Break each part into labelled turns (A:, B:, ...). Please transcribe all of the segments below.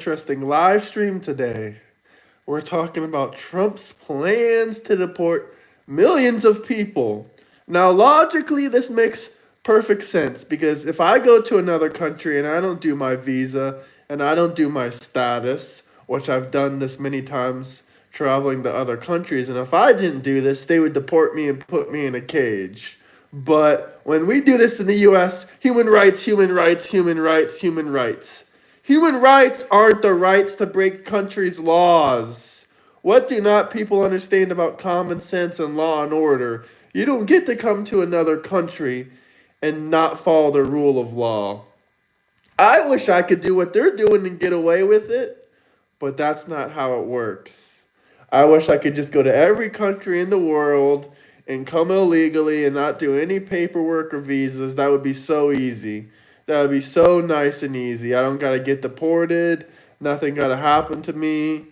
A: interesting live stream today. We're talking about Trump's plans to deport millions of people. Now, logically, this makes perfect sense because if I go to another country and I don't do my visa and I don't do my status, which I've done this many times traveling to other countries, and if I didn't do this, they would deport me and put me in a cage. But when we do this in the US, human rights, human rights, human rights, human rights. Human rights aren't the rights to break countries' laws. What do not people understand about common sense and law and order? You don't get to come to another country and not follow the rule of law. I wish I could do what they're doing and get away with it, but that's not how it works. I wish I could just go to every country in the world and come illegally and not do any paperwork or visas. That would be so easy. That would be so nice and easy. I don't got to get deported. Nothing got to happen to me.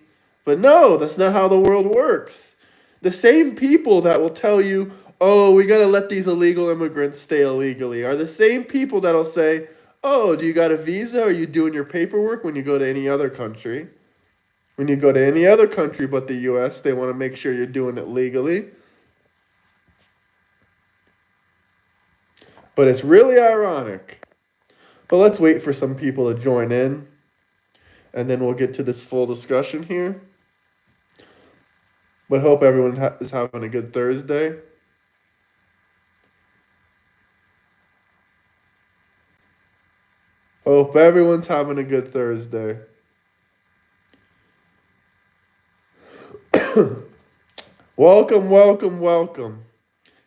A: But no, that's not how the world works. The same people that will tell you, oh, we got to let these illegal immigrants stay illegally, are the same people that'll say, oh, do you got a visa? Are you doing your paperwork when you go to any other country? When you go to any other country but the US, they want to make sure you're doing it legally. But it's really ironic. But let's wait for some people to join in, and then we'll get to this full discussion here. But hope everyone is having a good Thursday. Hope everyone's having a good Thursday. Welcome, welcome, welcome.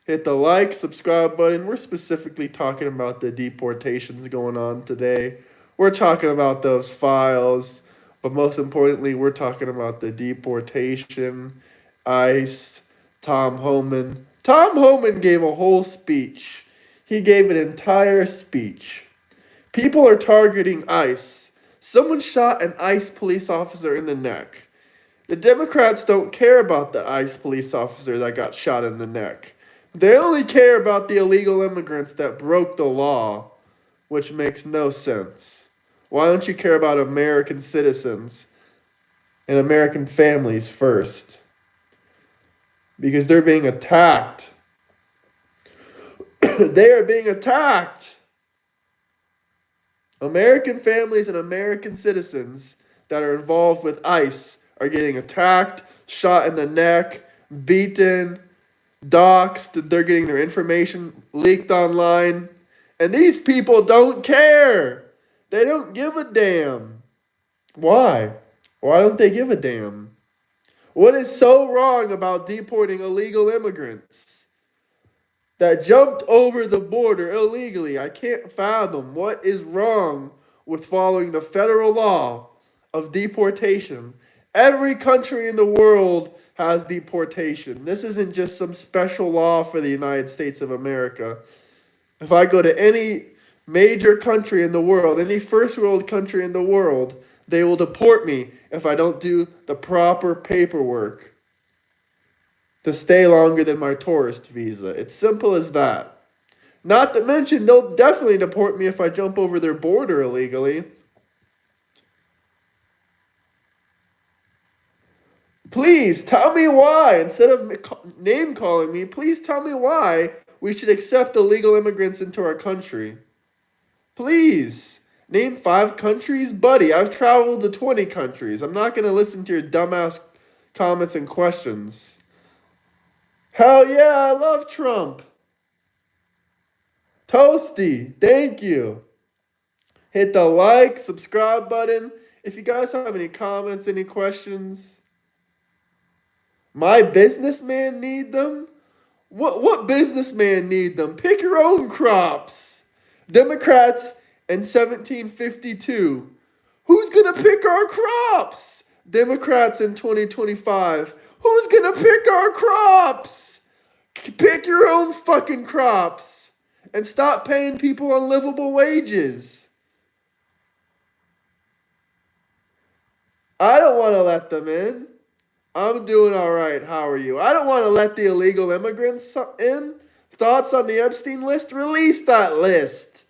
A: Hit the like, subscribe button. We're specifically talking about the deportations going on today. We're talking about those files, but most importantly, we're talking about the deportation, ICE, Tom Homan. Tom Homan gave a whole speech. He gave an entire speech. People are targeting ICE. Someone shot an ICE police officer in the neck. The Democrats don't care about the ICE police officer that got shot in the neck. They only care about the illegal immigrants that broke the law, which makes no sense. Why don't you care about American citizens and American families first? Because they're being attacked. They are being attacked. American families and American citizens that are involved with ICE are getting attacked, shot in the neck, beaten, doxxed. They're getting their information leaked online. And these people don't care. They don't give a damn. Why? Why don't they give a damn? What is so wrong about deporting illegal immigrants that jumped over the border illegally? I can't fathom what is wrong with following the federal law of deportation. Every country in the world has deportation. This isn't just some special law for the United States of America. If I go to any major country in the world, any first world country in the world, they will deport me if I don't do the proper paperwork to stay longer than my tourist visa. It's simple as that. Not to mention, they'll definitely deport me if I jump over their border illegally. Please tell me why, instead of name calling me, please tell me why we should accept illegal immigrants into our country. Please. Name 5 countries? Buddy, I've traveled to 20 countries. I'm not going to listen to your dumbass comments and questions. Hell yeah, I love Trump. Toasty, thank you. Hit the like, subscribe button. If you guys have any comments, any questions, my businessman need them? What businessman need them? Pick your own crops. Democrats in 1752. Who's gonna pick our crops? Democrats in 2025. Who's gonna pick our crops? Pick your own fucking crops and stop paying people unlivable wages. I don't want to let them in. I'm doing all right. How are you? I don't want to let the illegal immigrants in. Thoughts on the Epstein list? Release that list.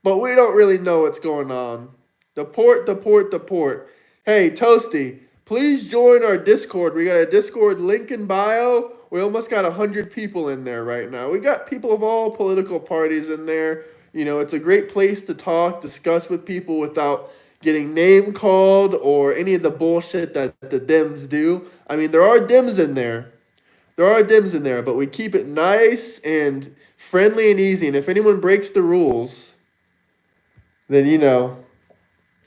A: But we don't really know what's going on. Deport, deport, deport. Hey, Toasty, please join our Discord. We got a Discord link in bio. We almost got 100 people in there right now. We got people of all political parties in there. You know, it's a great place to talk, discuss with people without getting name called or any of the bullshit that the Dems do. I mean, there are Dems in there. There are Dems in there, but we keep it nice and friendly and easy. And if anyone breaks the rules, then,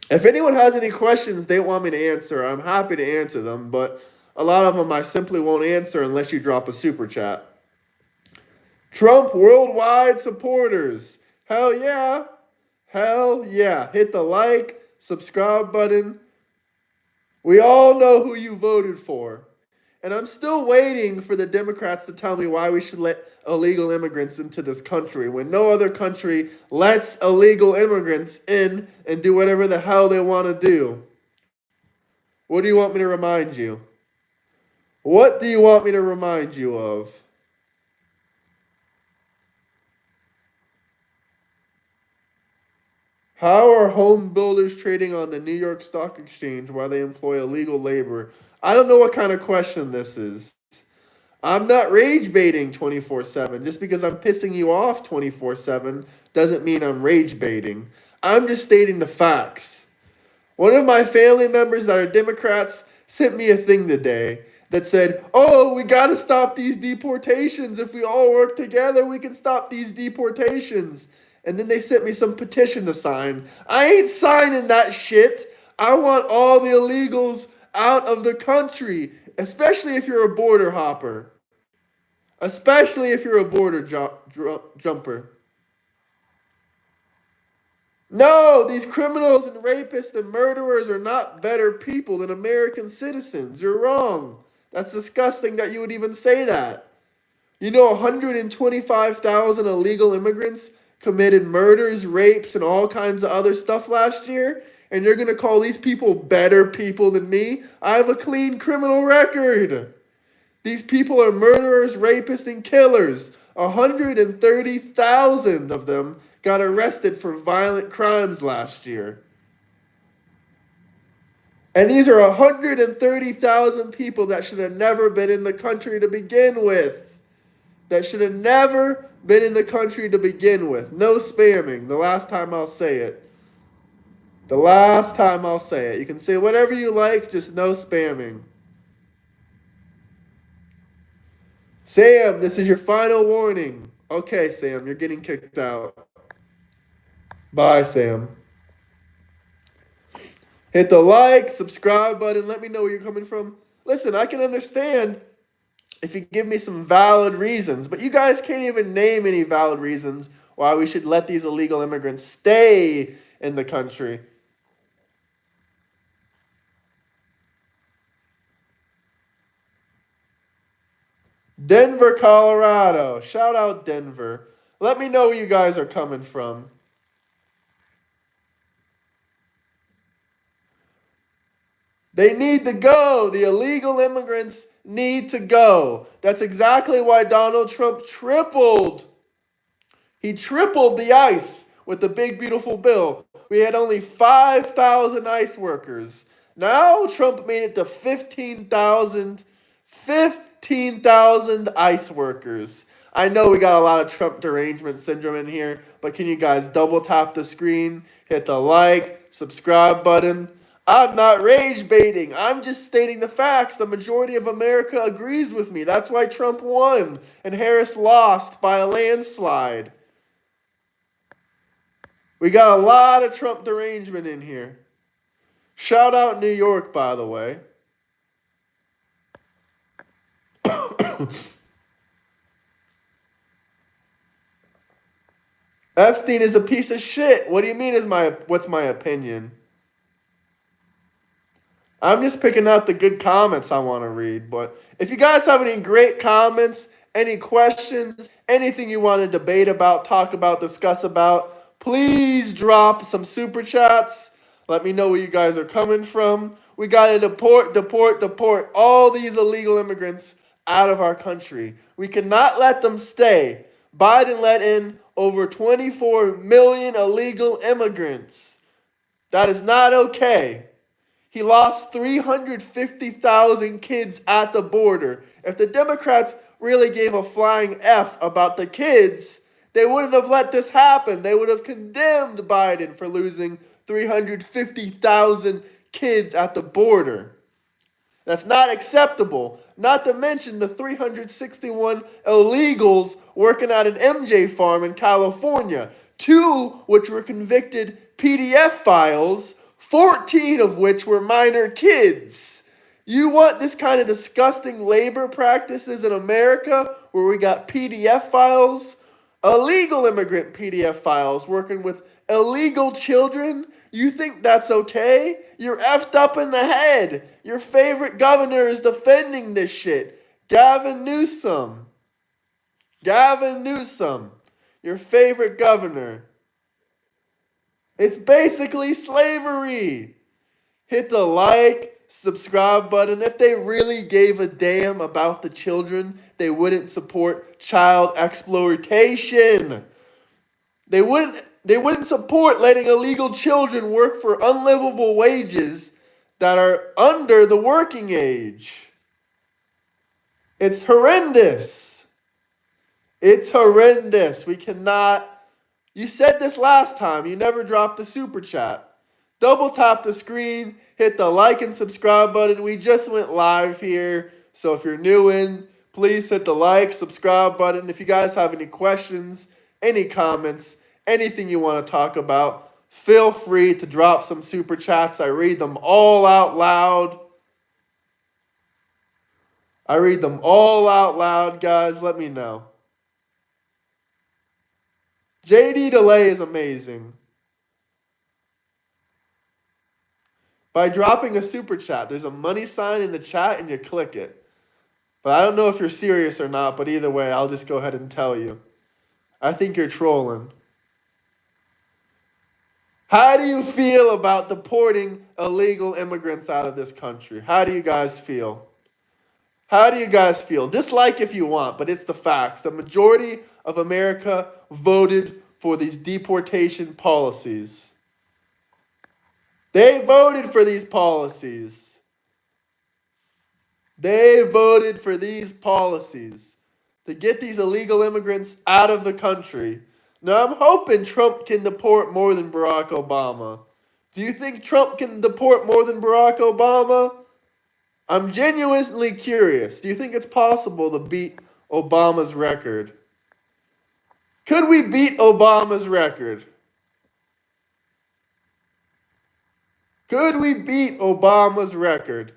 A: if anyone has any questions they want me to answer, I'm happy to answer them, but a lot of them I simply won't answer unless you drop a super chat. Trump worldwide supporters. Hell yeah. Hell yeah. Hit the like, subscribe button. We all know who you voted for. And I'm still waiting for the Democrats to tell me why we should let illegal immigrants into this country when no other country lets illegal immigrants in and do whatever the hell they want to do. What do you want me to remind you? What do you want me to remind you of? How are home builders trading on the New York Stock Exchange while they employ illegal labor? I don't know what kind of question this is. I'm not rage baiting 24/7. Just because I'm pissing you off 24/7 doesn't mean I'm rage baiting. I'm just stating the facts. One of my family members that are Democrats sent me a thing today that said, "Oh, we got to stop these deportations. If we all work together, we can stop these deportations." And then they sent me some petition to sign. I ain't signing that shit. I want all the illegals out of the country, especially if you're a border hopper. Especially if you're a border jumper. No, these criminals and rapists and murderers are not better people than American citizens. You're wrong. That's disgusting that you would even say that. 125,000 illegal immigrants committed murders, rapes, and all kinds of other stuff last year? And you're going to call these people better people than me? I have a clean criminal record. These people are murderers, rapists, and killers. 130,000 of them got arrested for violent crimes last year. And these are 130,000 people that should have never been in the country to begin with. That should have never been in the country to begin with. No spamming. The last time I'll say it. The last time I'll say it. You can say whatever you like, just no spamming. Sam, this is your final warning. Okay, Sam, you're getting kicked out. Bye, Sam. Hit the like, subscribe button. Let me know where you're coming from. Listen, I can understand if you give me some valid reasons, but you guys can't even name any valid reasons why we should let these illegal immigrants stay in the country. Denver, Colorado. Shout out Denver. Let me know where you guys are coming from. They need to go. The illegal immigrants need to go. That's exactly why Donald Trump tripled. He tripled the ICE with the big, beautiful bill. We had only 5,000 ICE workers. Now Trump made it to 15,000. 15,000 ICE workers. I know we got a lot of Trump derangement syndrome in here, but can you guys double tap the screen, hit the like, subscribe button? I'm not rage baiting. I'm just stating the facts. The majority of America agrees with me. That's why Trump won and Harris lost by a landslide. We got a lot of Trump derangement in here. Shout out New York, by the way. Epstein is a piece of shit. What do you mean what's my opinion? I'm just picking out the good comments I want to read. But if you guys have any great comments, any questions, anything you want to debate about, talk about, discuss about, please drop some super chats. Let me know where you guys are coming from. We got to deport all these illegal immigrants out of our country. We cannot let them stay. Biden let in over 24 million illegal immigrants. That is not okay. He lost 350,000 kids at the border. If the Democrats really gave a flying F about the kids, they wouldn't have let this happen. They would have condemned Biden for losing 350,000 kids at the border. That's not acceptable. Not to mention the 361 illegals working at an MJ farm in California, 2 which were convicted PDF files, 14 of which were minor kids. You want this kind of disgusting labor practices in America where we got PDF files? Illegal immigrant PDF files working with illegal children? You think that's okay? You're effed up in the head. Your favorite governor is defending this shit. Gavin Newsom. Gavin Newsom. Your favorite governor. It's basically slavery. Hit the like, subscribe button. If they really gave a damn about the children, they wouldn't support child exploitation. They wouldn't support letting illegal children work for unlivable wages that are under the working age. It's horrendous. It's horrendous. We cannot. You said this last time. You never dropped the super chat. Double tap the screen, hit the like and subscribe button. We just went live here. So if you're new in, please hit the like, subscribe button. If you guys have any questions, any comments, anything you want to talk about, feel free to drop some super chats. I read them all out loud. I read them all out loud, guys. Let me know. JD Delay is amazing. By dropping a super chat, there's a money sign in the chat and you click it. But I don't know if you're serious or not, but either way, I'll just go ahead and tell you. I think you're trolling. How do you feel about deporting illegal immigrants out of this country? How do you guys feel? How do you guys feel? Dislike if you want, but it's the facts. The majority of America voted for these deportation policies. They voted for these policies. They voted for these policies to get these illegal immigrants out of the country. Now, I'm hoping Trump can deport more than Barack Obama. Do you think Trump can deport more than Barack Obama? I'm genuinely curious. Do you think it's possible to beat Obama's record? Could we beat Obama's record? Could we beat Obama's record?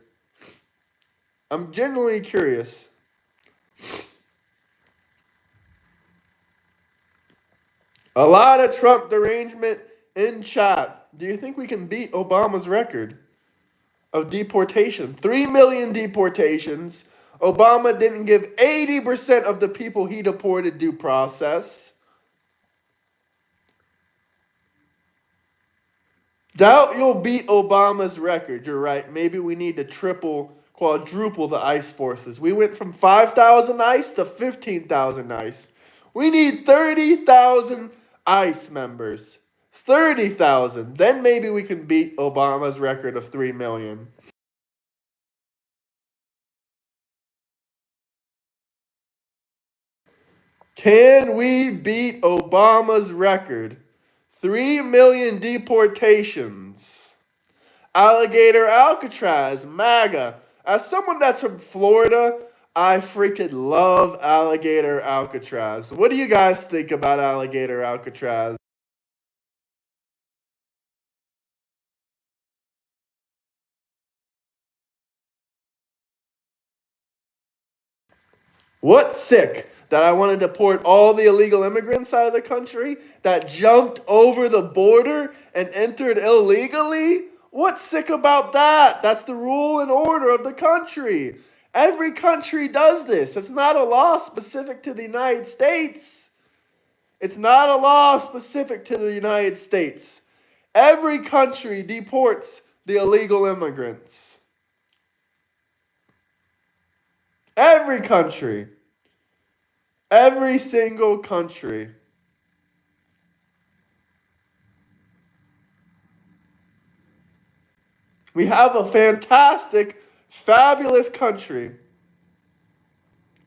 A: I'm genuinely curious. A lot of Trump derangement in chat. Do you think we can beat Obama's record of deportation? 3 million deportations. Obama didn't give 80% of the people he deported due process. Doubt you'll beat Obama's record. You're right. Maybe we need to triple, quadruple the ICE forces. We went from 5,000 ICE to 15,000 ICE. We need 30,000 ICE members. 30,000. Then maybe we can beat Obama's record of 3 million. Can we beat Obama's record? 3 million deportations. Alligator Alcatraz, MAGA. As someone that's from Florida, I freaking love Alligator Alcatraz. What do you guys think about Alligator Alcatraz? What's sick? That I want to deport all the illegal immigrants out of the country that jumped over the border and entered illegally? What's sick about that? That's the rule and order of the country. Every country does this. It's not a law specific to the United States. It's not a law specific to the United States. Every country deports the illegal immigrants. Every country. Every single country. We have a fantastic, fabulous country.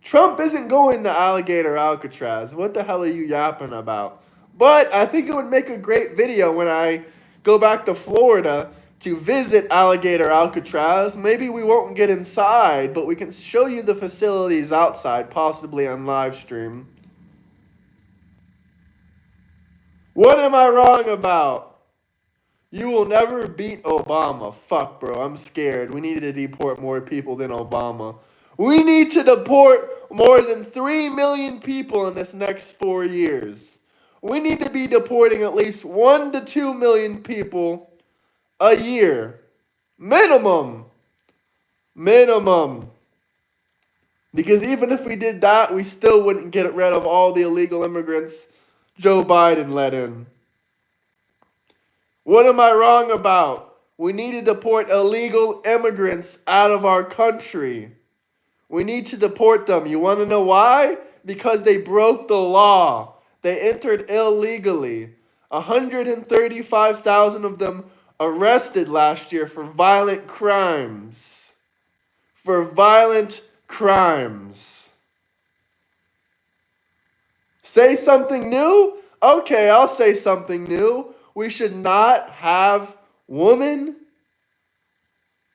A: Trump isn't going to Alligator Alcatraz. What the hell are you yapping about? But I think it would make a great video when I go back to Florida to visit Alligator Alcatraz. Maybe we won't get inside, but we can show you the facilities outside, possibly on live stream. What am I wrong about? You will never beat Obama. Fuck, bro. I'm scared. We need to deport more people than Obama. We need to deport more than 3 million people in this next 4 years. We need to be deporting at least 1 to 2 million people a year. Minimum. Minimum. Because even if we did that, we still wouldn't get rid of all the illegal immigrants Joe Biden let in. What am I wrong about? We need to deport illegal immigrants out of our country. We need to deport them. You want to know why? Because they broke the law. They entered illegally. 135,000 of them arrested last year for violent crimes. For violent crimes. Say something new? Okay, I'll say something new. We should not have women.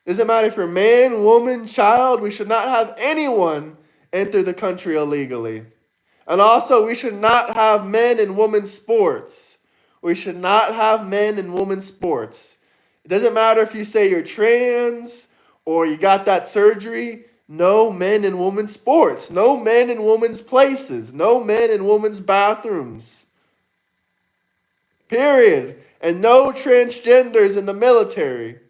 A: Doesn't matter if you're man, woman, child. We should not have anyone enter the country illegally. And also, we should not have men and women's sports. We should not have men and women's sports. It doesn't matter if you say you're trans or you got that surgery. No men and women's sports. No men and women's places. No men and women's bathrooms. Period. And no transgenders in the military.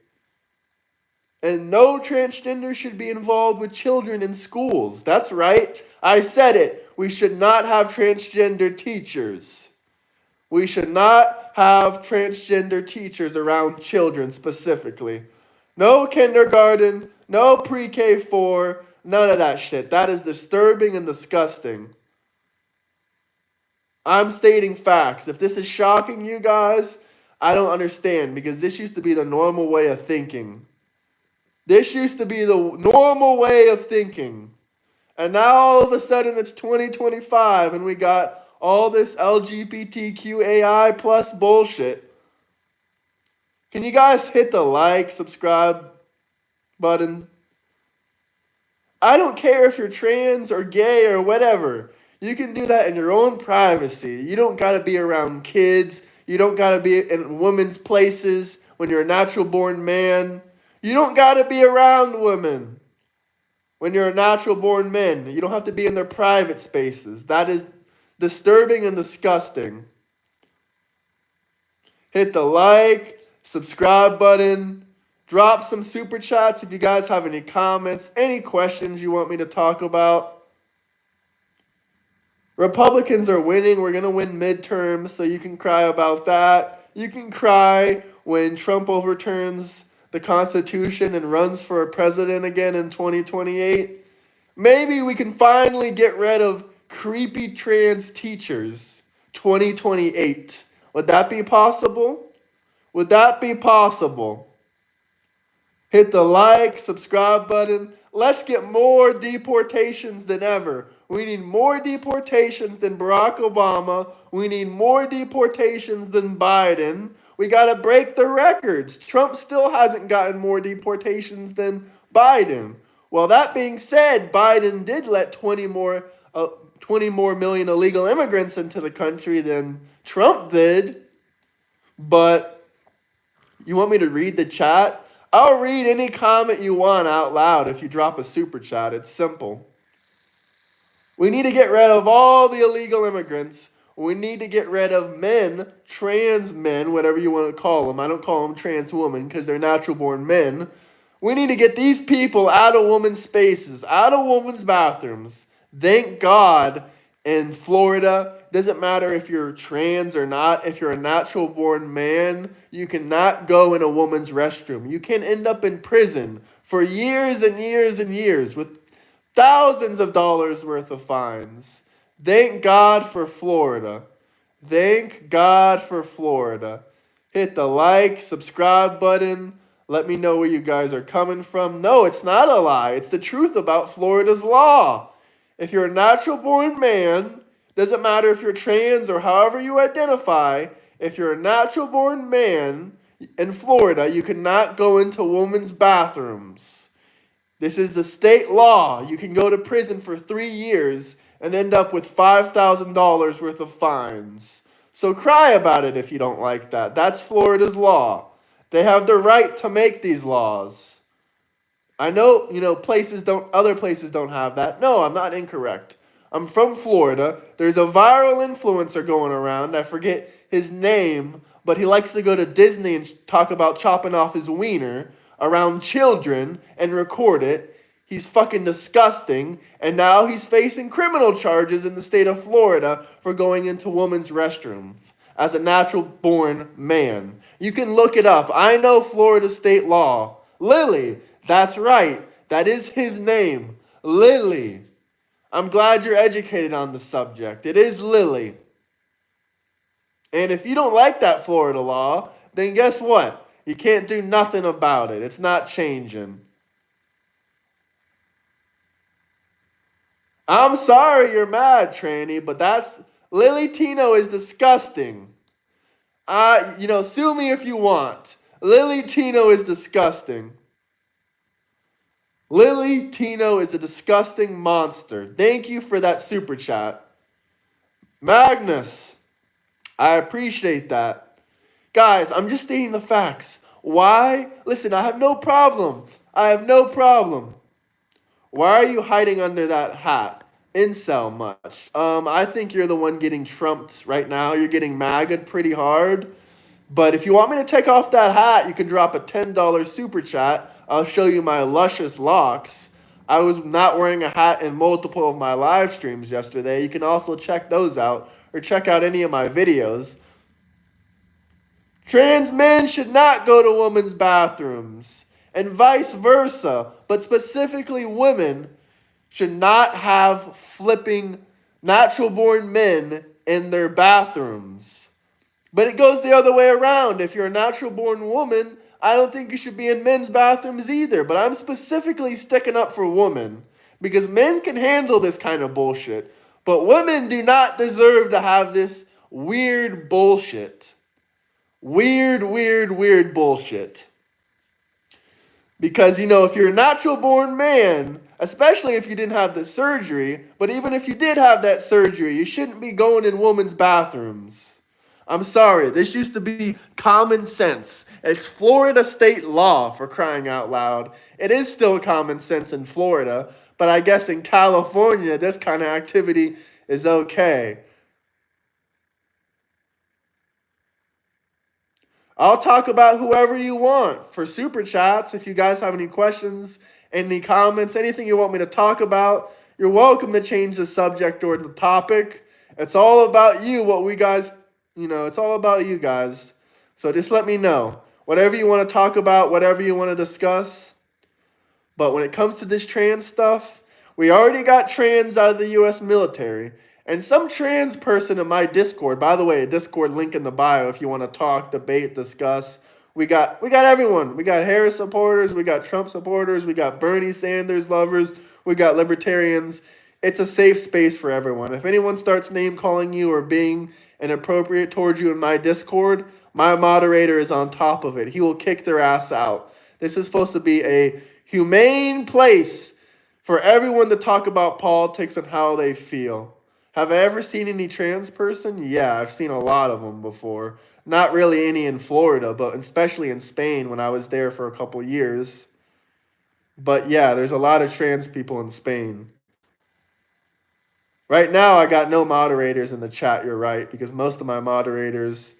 A: And no transgender should be involved with children in schools. That's right. I said it. We should not have transgender teachers. We should not have transgender teachers around children specifically. No kindergarten, no pre-K 4, none of that shit. That is disturbing and disgusting. I'm stating facts. If this is shocking you guys, I don't understand, because this used to be the normal way of thinking. This used to be the normal way of thinking. And now all of a sudden it's 2025 and we got all this LGBTQ AI plus bullshit. Can you guys hit the like, subscribe button? I don't care if you're trans or gay or whatever. You can do that in your own privacy. You don't got to be around kids. You don't got to be in women's places when you're a natural born man. You don't got to be around women when you're a natural born man. You don't have to be in their private spaces. That is disturbing and disgusting. Hit the like, subscribe button. Drop some super chats if you guys have any comments, any questions you want me to talk about. Republicans are winning. We're going to win midterms, so you can cry about that. You can cry when Trump overturns the Constitution and runs for a president again in 2028. Maybe we can finally get rid of creepy trans teachers 2028. Would that be possible? Would that be possible? Hit the like, subscribe button. Let's get more deportations than ever. We need more deportations than Barack Obama. We need more deportations than Biden. We got to break the records. Trump still hasn't gotten more deportations than Biden. Well, that being said, Biden did let 20 more million illegal immigrants into the country than Trump did. But you want me to read the chat? I'll read any comment you want out loud if you drop a super chat. It's simple. We need to get rid of all the illegal immigrants. We need to get rid of men, trans men, whatever you want to call them. I don't call them trans women because they're natural born men. We need to get these people out of women's spaces, out of women's bathrooms. Thank God in Florida, doesn't matter if you're trans or not, if you're a natural born man, you cannot go in a woman's restroom. You can end up in prison for years and years and years with thousands of dollars worth of fines. Thank God for Florida. Thank God for Florida. Hit the like, subscribe button. Let me know where you guys are coming from. No, it's not a lie. It's the truth about Florida's law. If you're a natural born man, doesn't matter if you're trans or however you identify, if you're a natural born man in Florida, you cannot go into women's bathrooms. This is the state law. You can go to prison for 3 years and end up with $5,000 worth of fines. So cry about it if you don't like that. That's Florida's law. They have the right to make these laws. I know, other places don't have that. No, I'm not incorrect. I'm from Florida. There's a viral influencer going around. I forget his name, but he likes to go to Disney and talk about chopping off his wiener around children and record it. He's fucking disgusting, and now he's facing criminal charges in the state of Florida for going into women's restrooms as a natural born man. You can look it up. I know Florida state law. Lily, that's right. That is his name. Lily. I'm glad you're educated on the subject. It is Lily. And if you don't like that Florida law, then guess what? You can't do nothing about it. It's not changing. I'm sorry you're mad, Tranny, but Lily Tino is disgusting. Sue me if you want. Lily Tino is disgusting. Lily Tino is a disgusting monster. Thank you for that super chat. Magnus, I appreciate that. Guys, I'm just stating the facts. Why? Listen, I have no problem. Why are you hiding under that hat? Incel much. I think you're the one getting trumped right now. You're getting MAGA'd pretty hard. But if you want me to take off that hat, you can drop a $10 super chat. I'll show you my luscious locks. I was not wearing a hat in multiple of my live streams yesterday. You can also check those out or check out any of my videos. Trans men should not go to women's bathrooms and vice versa, but specifically women should not have flipping natural born men in their bathrooms. But it goes the other way around. If you're a natural born woman, I don't think you should be in men's bathrooms either. But I'm specifically sticking up for women because men can handle this kind of bullshit. But women do not deserve to have this weird bullshit. Weird bullshit. Because, if you're a natural born man, especially if you didn't have the surgery, but even if you did have that surgery, you shouldn't be going in women's bathrooms. I'm sorry, this used to be common sense. It's Florida state law, for crying out loud. It is still common sense in Florida, but I guess in California, this kind of activity is okay. I'll talk about whoever you want for super chats. If you guys have any questions, any comments, anything you want me to talk about, you're welcome to change the subject or the topic. It's all about you, it's all about you guys. So just let me know. Whatever you want to talk about, whatever you want to discuss. But when it comes to this trans stuff, we already got trans out of the U.S. military. And some trans person in my Discord, by the way, a Discord link in the bio if you want to talk, debate, discuss. We got everyone. We got Harris supporters, we got Trump supporters, we got Bernie Sanders lovers, we got libertarians. It's a safe space for everyone. If anyone starts name calling you or being inappropriate towards you in my Discord, my moderator is on top of it. He will kick their ass out. This is supposed to be a humane place for everyone to talk about politics and how they feel. Have I ever seen any trans person? Yeah, I've seen a lot of them before. Not really any in Florida, but especially in Spain when I was there for a couple years. But yeah, there's a lot of trans people in Spain. Right now, I got no moderators in the chat, you're right, because most of my moderators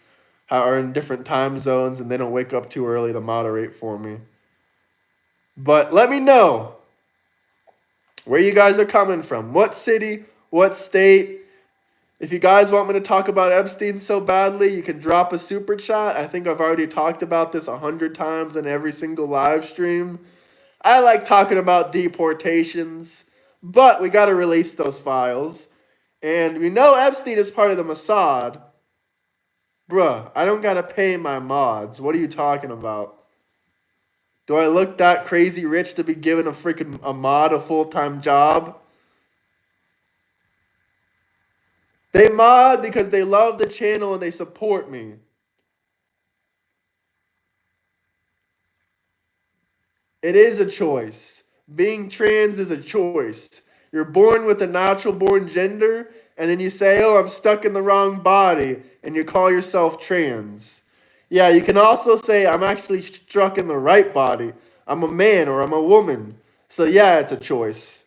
A: are in different time zones and they don't wake up too early to moderate for me. But let me know where you guys are coming from. What city, what state. If you guys want me to talk about Epstein so badly, you can drop a super chat. I think I've already talked about this 100 times in every single live stream. I like talking about deportations, but we got to release those files. And we know Epstein is part of the Mossad. Bruh, I don't got to pay my mods. What are you talking about? Do I look that crazy rich to be given a mod a full-time job? They mod because they love the channel and they support me. It is a choice. Being trans is a choice. You're born with a natural born gender, and then you say, oh, I'm stuck in the wrong body, and you call yourself trans. Yeah, you can also say, I'm actually struck in the right body. I'm a man or I'm a woman. So, yeah, it's a choice.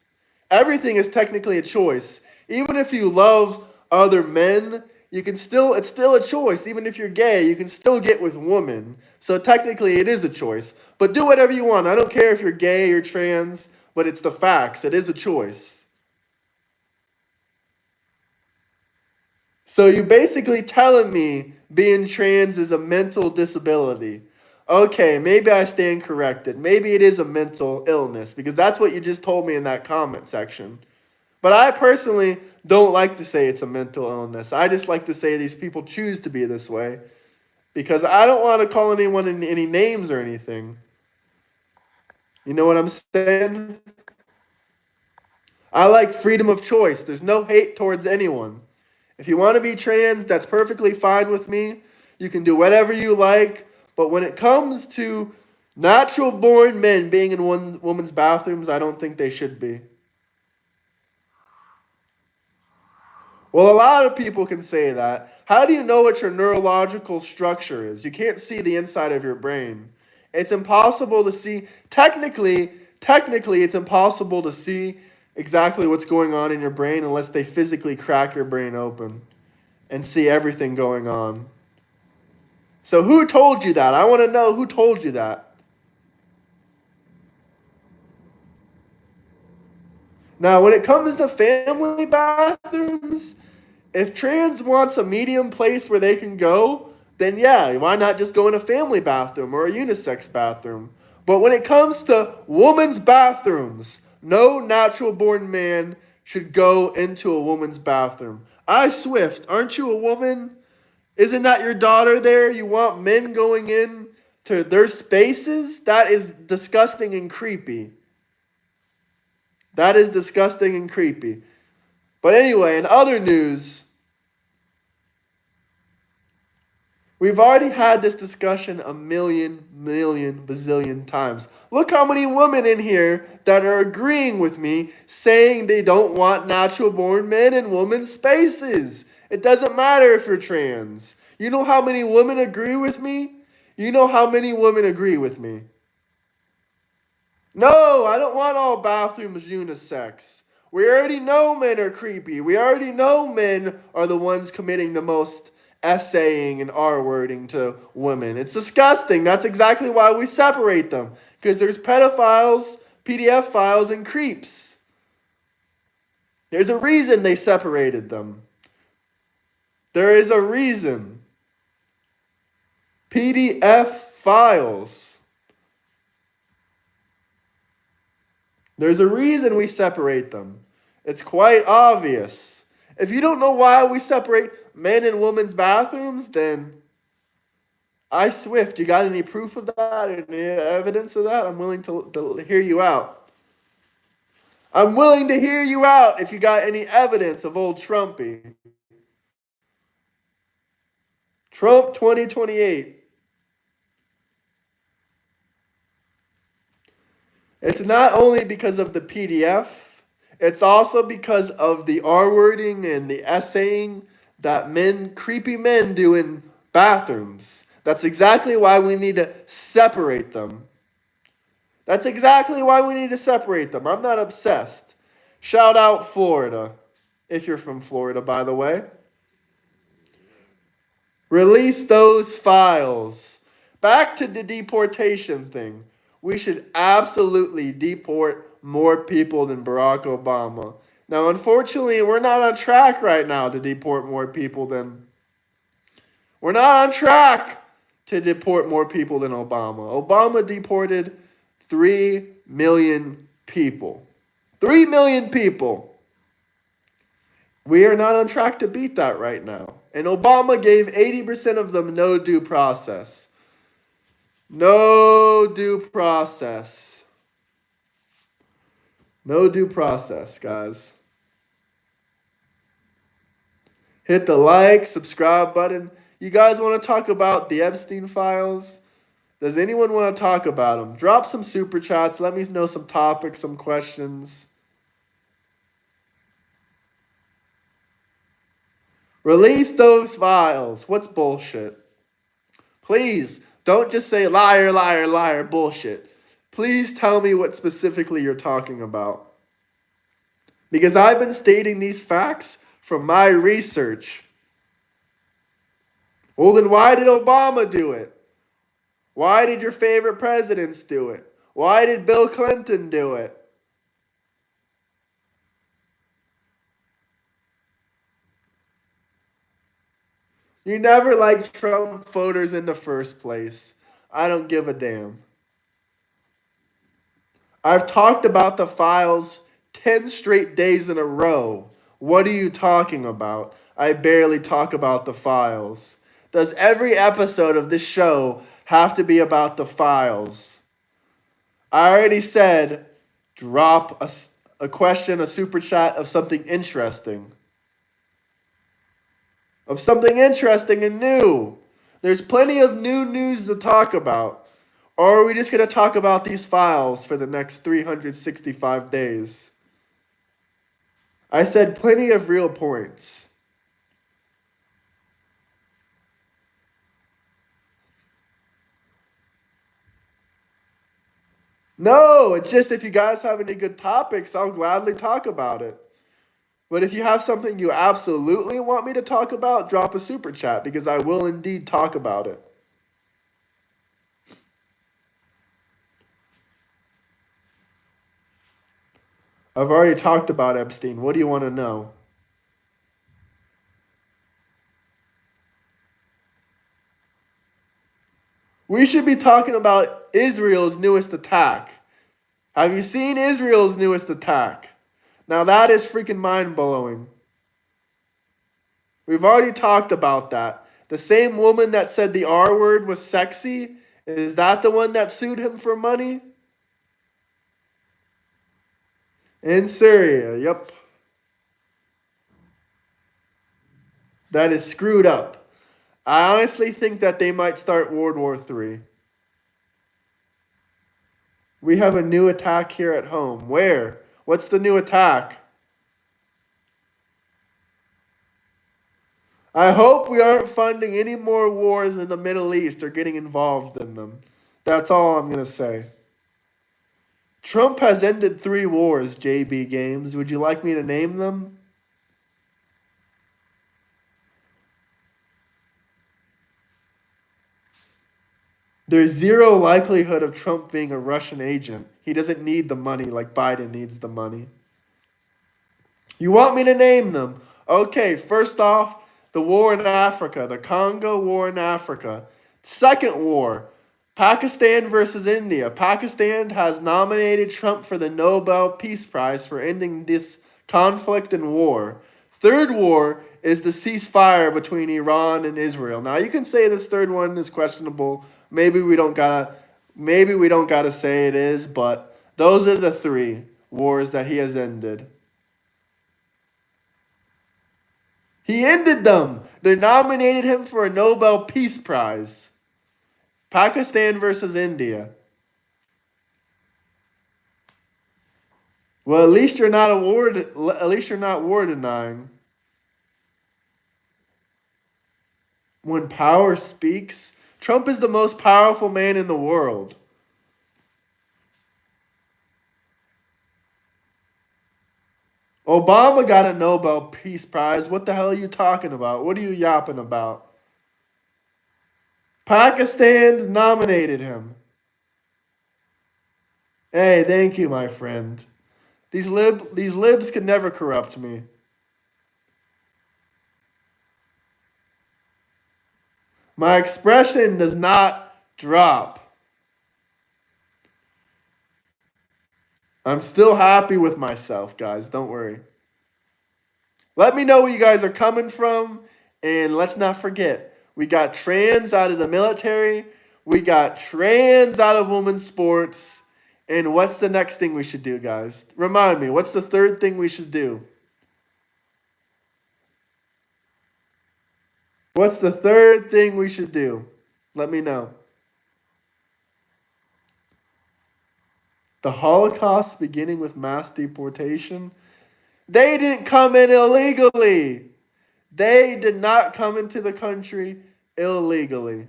A: Everything is technically a choice. Even if you love other men, you can still it's still a choice. Even if you're gay, you can still get with women. So technically it is a choice. But do whatever you want. I don't care if you're gay or trans, but it's the facts. It is a choice. So you're basically telling me being trans is a mental disability. Okay, maybe I stand corrected. Maybe it is a mental illness because that's what you just told me in that comment section. But I personally don't like to say it's a mental illness. I just like to say these people choose to be this way because I don't want to call anyone any names or anything. You know what I'm saying? I like freedom of choice. There's no hate towards anyone. If you want to be trans, that's perfectly fine with me. You can do whatever you like. But when it comes to natural born men being in one woman's bathrooms, I don't think they should be. Well, a lot of people can say that. How do you know what your neurological structure is? You can't see the inside of your brain. It's impossible to see. Technically, it's impossible to see exactly what's going on in your brain unless they physically crack your brain open and see everything going on. So who told you that? I want to know who told you that. Now, when it comes to family bathrooms, if trans wants a medium place where they can go, then yeah, why not just go in a family bathroom or a unisex bathroom? But when it comes to women's bathrooms, no natural born man should go into a woman's bathroom. I Swift, aren't you a woman? Isn't that your daughter there? You want men going in to their spaces? That is disgusting and creepy. That is disgusting and creepy. But anyway, in other news, we've already had this discussion a million, bazillion times. Look how many women in here that are agreeing with me saying they don't want natural born men in women's spaces. It doesn't matter if you're trans. You know how many women agree with me? You know how many women agree with me? No, I don't want all bathrooms unisex. We already know men are creepy. We already know men are the ones committing the most essaying and R-wording to women. It's disgusting. That's exactly why we separate them. Because there's pedophiles, PDF files, and creeps. There's a reason they separated them. There is a reason. PDF files. There's a reason we separate them. It's quite obvious. If you don't know why we separate men and women's bathrooms, then I Swift, you got any proof of that? Any evidence of that? I'm willing to hear you out. I'm willing to hear you out if you got any evidence of old Trumpy. Trump 2028. It's not only because of the PDF, it's also because of the R wording and the essaying that creepy men do in bathrooms. That's exactly why we need to separate them. That's exactly why we need to separate them. I'm not obsessed. Shout out Florida, if you're from Florida, by the way. Release those files. Back to the deportation thing. We should absolutely deport more people than Barack Obama. Now, unfortunately, we're not on track right now to deport more people than. We're not on track to deport more people than Obama. Obama deported 3 million people. 3 million people. We are not on track to beat that right now. And Obama gave 80% of them no due process. No due process. No due process, guys. Hit the like, subscribe button. You guys want to talk about the Epstein files? Does anyone want to talk about them? Drop some super chats. Let me know some topics, some questions. Release those files. What's bullshit? Please don't just say liar, liar, liar, bullshit. Please tell me what specifically you're talking about. Because I've been stating these facts from my research. Well, then why did Obama do it? Why did your favorite presidents do it? Why did Bill Clinton do it? You never liked Trump voters in the first place. I don't give a damn. I've talked about the files 10 straight days in a row. What are you talking about? I barely talk about the files. Does every episode of this show have to be about the files? I already said drop a question, a super chat of something interesting. Of something interesting and new. There's plenty of new news to talk about. Or are we just going to talk about these files for the next 365 days? I said plenty of real points. No, it's just if you guys have any good topics, I'll gladly talk about it. But if you have something you absolutely want me to talk about, drop a super chat because I will indeed talk about it. I've already talked about Epstein. What do you want to know? We should be talking about Israel's newest attack. Have you seen Israel's newest attack? Now that is freaking mind blowing. We've already talked about that. The same woman that said the R word was sexy, is that the one that sued him for money? In Syria, yep. That is screwed up. I honestly think that they might start World War III. We have a new attack here at home. Where? What's the new attack? I hope we aren't funding any more wars in the Middle East or getting involved in them. That's all I'm going to say. Trump has ended 3 wars, JB Games. Would you like me to name them? There's zero likelihood of Trump being a Russian agent. He doesn't need the money like Biden needs the money. You want me to name them? Okay, first off, the war in Africa, the Congo war in Africa. Second war, Pakistan versus India. Pakistan has nominated Trump for the Nobel Peace Prize for ending this conflict and war. Third war is the ceasefire between Iran and Israel. Now you can say this third one is questionable. Maybe we don't gotta say it is, but those are the 3 wars that he has ended. He ended them. They nominated him for a Nobel Peace Prize. Pakistan versus India. Well, at least you're not war denying. When power speaks, Trump is the most powerful man in the world. Obama got a Nobel Peace Prize. What the hell are you talking about? What are you yapping about? Pakistan nominated him. Hey, thank you, my friend. These libs can never corrupt me. My expression does not drop. I'm still happy with myself, guys. Don't worry. Let me know where you guys are coming from. And let's not forget, we got trans out of the military. We got trans out of women's sports. And what's the next thing we should do, guys? Remind me, what's the third thing we should do? What's the third thing we should do? Let me know. The Holocaust beginning with mass deportation. They didn't come in illegally. They did not come into the country illegally.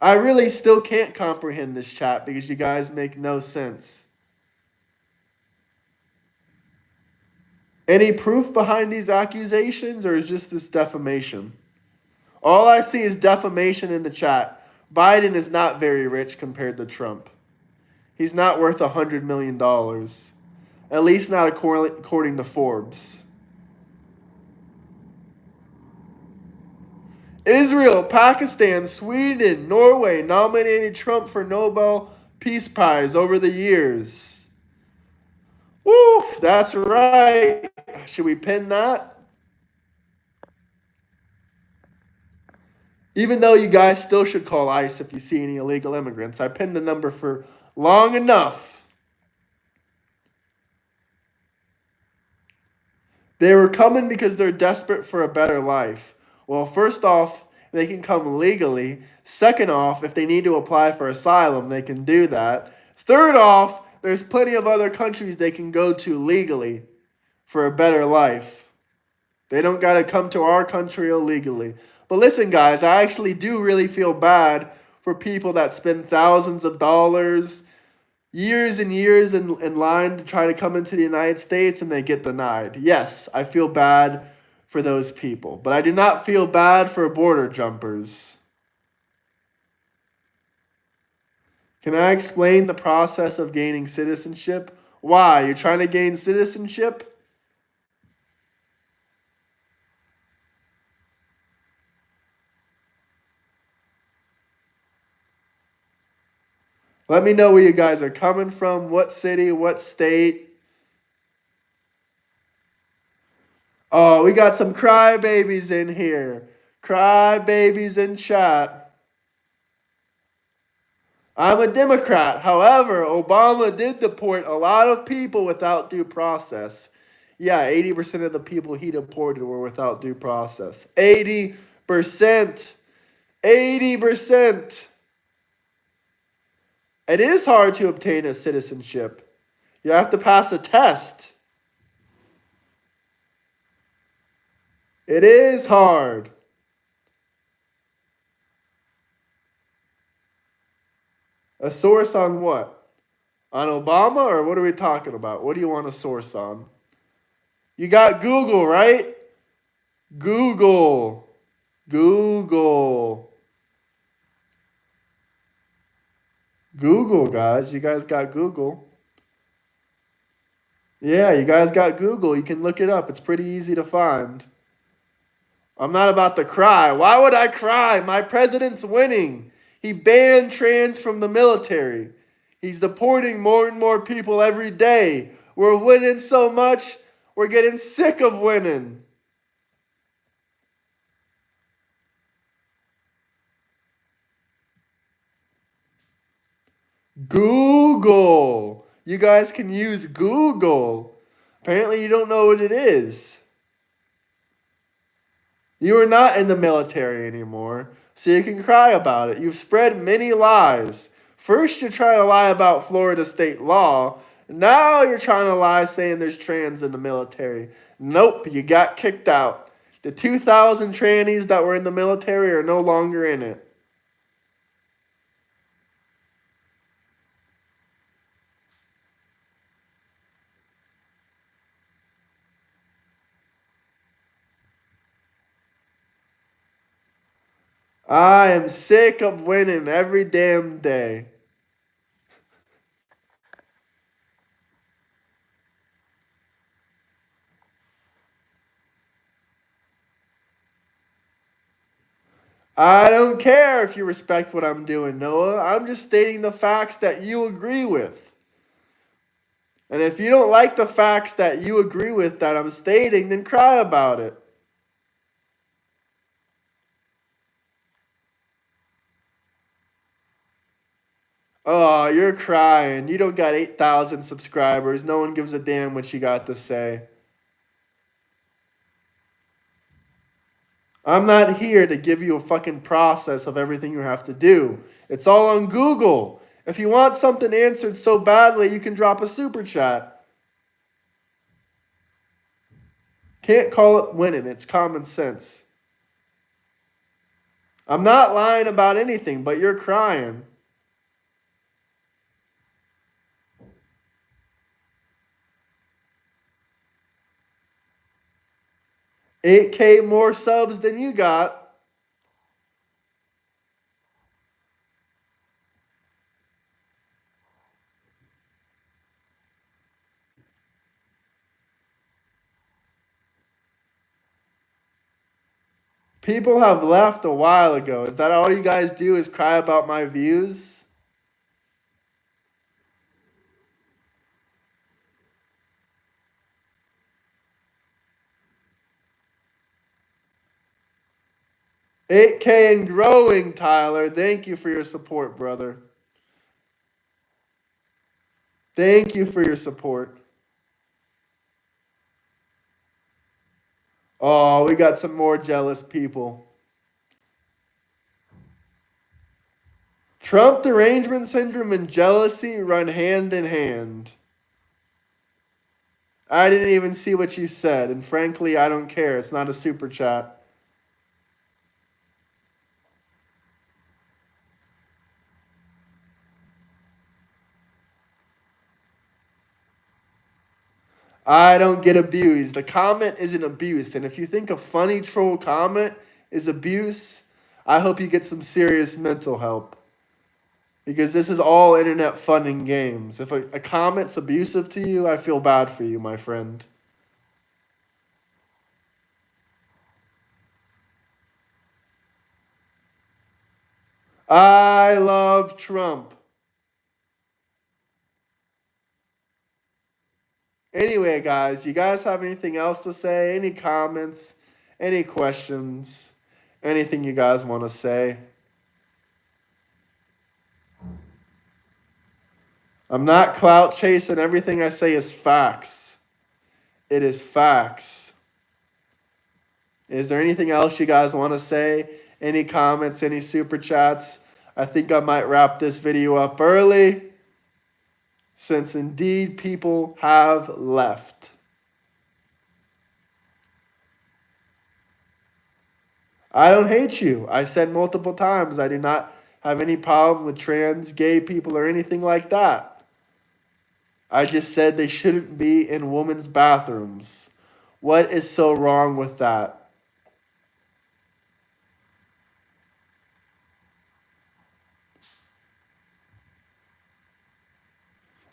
A: I really still can't comprehend this chat because you guys make no sense. Any proof behind these accusations, or is just this defamation? All I see is defamation in the chat. Biden is not very rich compared to Trump. He's not worth $100 million. At least not according to Forbes. Israel, Pakistan, Sweden, Norway nominated Trump for Nobel Peace Prize over the years. Woo, that's right. Should we pin that? Even though you guys still should call ICE if you see any illegal immigrants. I pinned the number for long enough. They were coming because they're desperate for a better life. Well, first off, they can come legally. Second off, if they need to apply for asylum, they can do that. Third off, there's plenty of other countries they can go to legally for a better life. They don't got to come to our country illegally. But listen, guys, I actually do really feel bad for people that spend thousands of dollars, years and years in line to try to come into the United States and they get denied. Yes, I feel bad for those people, but I do not feel bad for border jumpers. Can I explain the process of gaining citizenship? Why? You're trying to gain citizenship? Let me know where you guys are coming from, what city, what state. Oh, we got some crybabies in here. Crybabies in chat. I'm a Democrat. However, Obama did deport a lot of people without due process. Yeah, 80% of the people he deported were without due process. 80%. 80%. It is hard to obtain a citizenship. You have to pass a test. It is hard. A source on what? On Obama, or what are we talking about? What do you want a source on? You got Google, right? Google. Google. Google, guys. You guys got Google. Yeah, you guys got Google. You can look it up. It's pretty easy to find. I'm not about to cry. Why would I cry? My president's winning. He banned trans from the military. He's deporting more and more people every day. We're winning so much, we're getting sick of winning. Google. You guys can use Google. Apparently, you don't know what it is. You are not in the military anymore, so you can cry about it. You've spread many lies. First, you're trying to lie about Florida state law. Now you're trying to lie saying there's trans in the military. Nope, you got kicked out. The 2,000 trannies that were in the military are no longer in it. I am sick of winning every damn day. I don't care if you respect what I'm doing, Noah. I'm just stating the facts that you agree with. And if you don't like the facts that you agree with that I'm stating, then cry about it. Oh, you're crying. You don't got 8,000 subscribers. No one gives a damn what you got to say. I'm not here to give you a fucking process of everything you have to do. It's all on Google. If you want something answered so badly, you can drop a super chat. Can't call it winning. It's common sense. I'm not lying about anything, but you're crying. 8K more subs than you got. People have left a while ago. Is that all you guys do is cry about my views? $8K and growing, Tyler. Thank you for your support, brother. Thank you for your support. Oh, we got some more jealous people. Trump derangement syndrome and jealousy run hand in hand. I didn't even see what you said, and frankly, I don't care. It's not a super chat. I don't get abused. The comment isn't abuse. And if you think a funny troll comment is abuse, I hope you get some serious mental help. Because this is all internet fun and games. If a comment's abusive to you, I feel bad for you, my friend. I love Trump. Anyway, guys, you guys have anything else to say? Any comments? Any questions? Anything you guys want to say? I'm not clout chasing. Everything I say is facts. It is facts. Is there anything else you guys want to say? Any comments? Any super chats? I think I might wrap this video up early, since indeed people have left. I don't hate you. I said multiple times I do not have any problem with trans, gay people, or anything like that. I just said they shouldn't be in women's bathrooms. What is so wrong with that?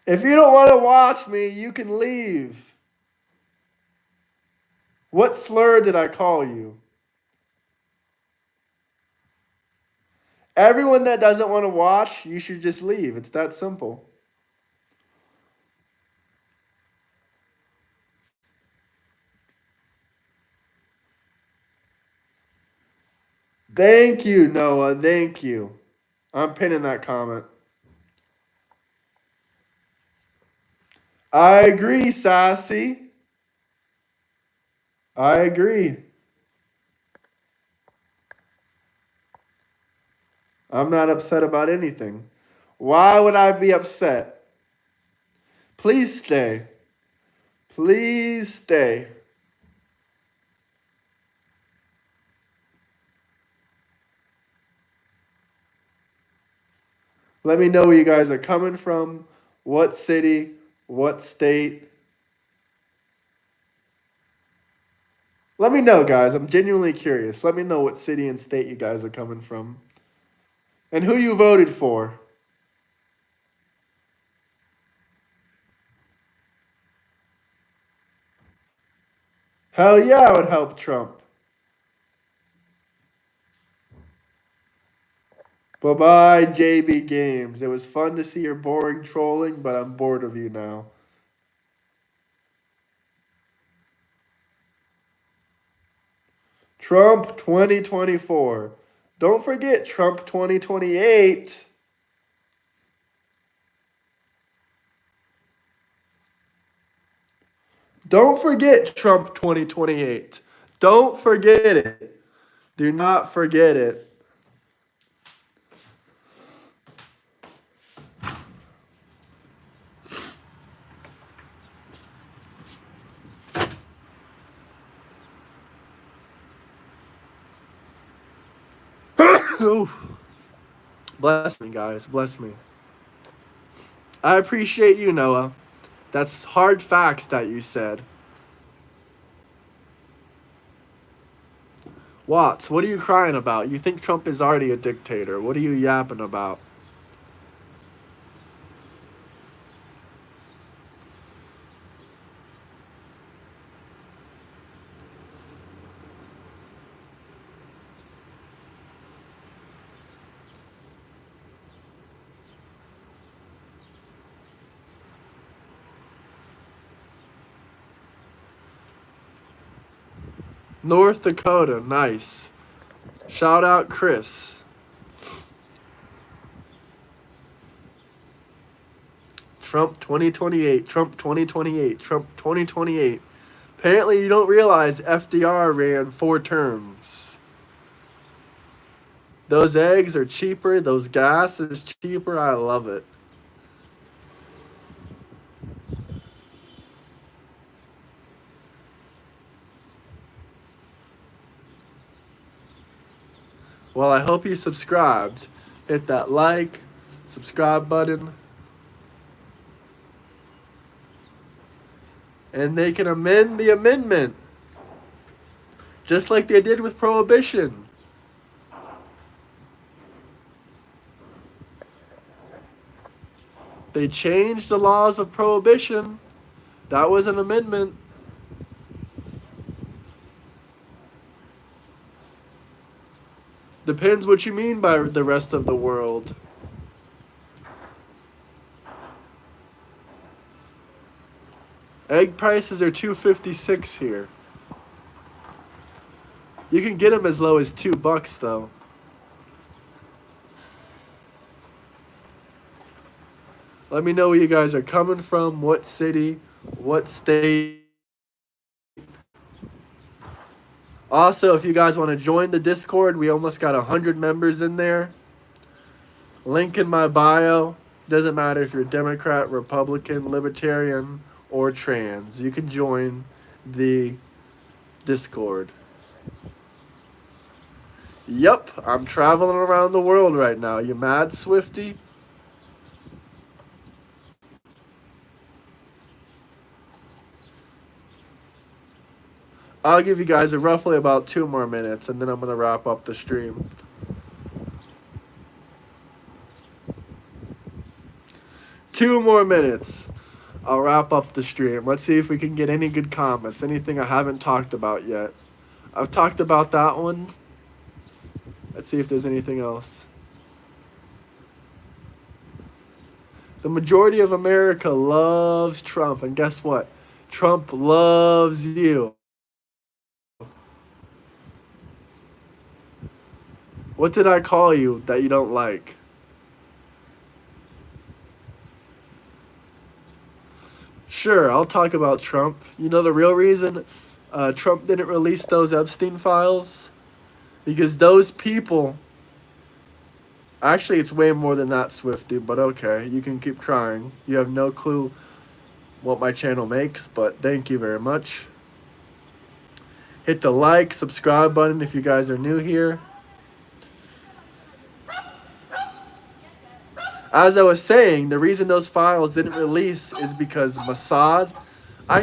A: If you don't want to watch me, you can leave. What slur did I call you? Everyone that doesn't want to watch, you should just leave. It's that simple. Thank you, Noah. Thank you. I'm pinning that comment. I agree, Sassy. I agree. I'm not upset about anything. Why would I be upset? Please stay. Please stay. Let me know where you guys are coming from, what city, what state. Let me know, guys. I'm genuinely curious. Let me know what city and state you guys are coming from and who you voted for. Hell yeah, I would help Trump. Bye-bye, JB Games. It was fun to see your boring trolling, but I'm bored of you now. Trump 2024. Don't forget Trump 2028. Don't forget Trump 2028. Don't forget it. Do not forget it. Oof. Bless me, guys. Bless me. I appreciate you, Noah. That's hard facts that you said. Watts, what are you crying about? You think Trump is already a dictator. What are you yapping about? North Dakota, nice. Shout out Chris. Trump 2028, Trump 2028, Trump 2028. Apparently you don't realize FDR ran 4 terms. Those eggs are cheaper, those gas is cheaper, I love it. Well, I hope you subscribed. Hit that like, subscribe button. And they can amend the amendment. Just like they did with Prohibition. They changed the laws of Prohibition. That was an amendment. Depends what you mean by the rest of the world. Egg prices are $2.56 here. You can get them as low as $2 though. Let me know where you guys are coming from, what city, what state. Also, if you guys want to join the Discord, we almost got 100 members in there. Link in my bio. Doesn't matter if you're Democrat, Republican, Libertarian, or trans. You can join the Discord. Yep, I'm traveling around the world right now. You mad, Swifty? I'll give you guys roughly about 2 more minutes, and then I'm going to wrap up the stream. 2 more minutes. I'll wrap up the stream. Let's see if we can get any good comments. Anything I haven't talked about yet. I've talked about that one. Let's see if there's anything else. The majority of America loves Trump, and guess what? Trump loves you. What did I call you that you don't like? Sure, I'll talk about Trump. You know the real reason Trump didn't release those Epstein files? Because those people... Actually, it's way more than that, Swifty, but okay. You can keep crying. You have no clue what my channel makes, but thank you very much. Hit the like, subscribe button if you guys are new here. As I was saying, the reason those files didn't release is because Mossad...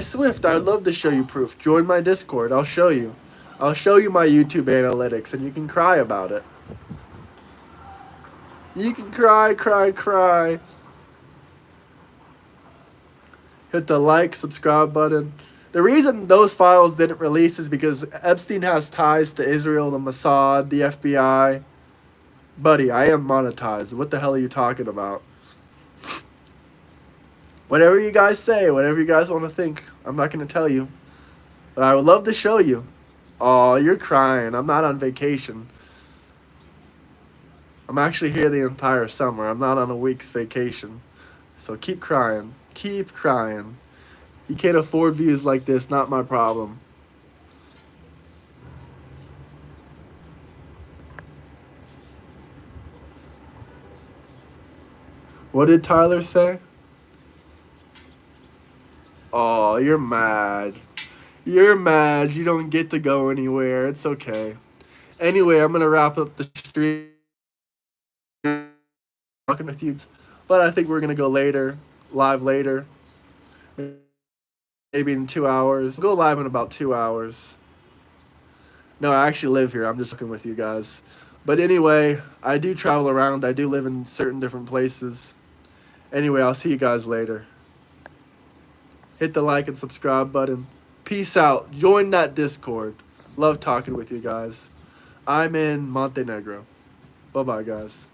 A: Swift, I'd love to show you proof. Join my Discord. I'll show you. I'll show you my YouTube analytics, and you can cry about it. You can cry, cry, cry. Hit the like, subscribe button. The reason those files didn't release is because Epstein has ties to Israel, the Mossad, the FBI. Buddy, I am monetized. What the hell are you talking about? Whatever you guys say, whatever you guys want to think, I'm not going to tell you. But I would love to show you. Oh, you're crying. I'm not on vacation. I'm actually here the entire summer. I'm not on a week's vacation. So keep crying. Keep crying. You can't afford views like this, not my problem. What did Tyler say? Oh, you're mad. You're mad. You don't get to go anywhere. It's okay. Anyway, I'm gonna wrap up the stream talking with you, but I think we're gonna go later, live later, maybe in 2 hours. We'll go live in about 2 hours. No, I actually live here. I'm just talking with you guys. But anyway, I do travel around. I do live in certain different places. Anyway, I'll see you guys later. Hit the like and subscribe button. Peace out. Join that Discord. Love talking with you guys. I'm in Montenegro. Bye bye, guys.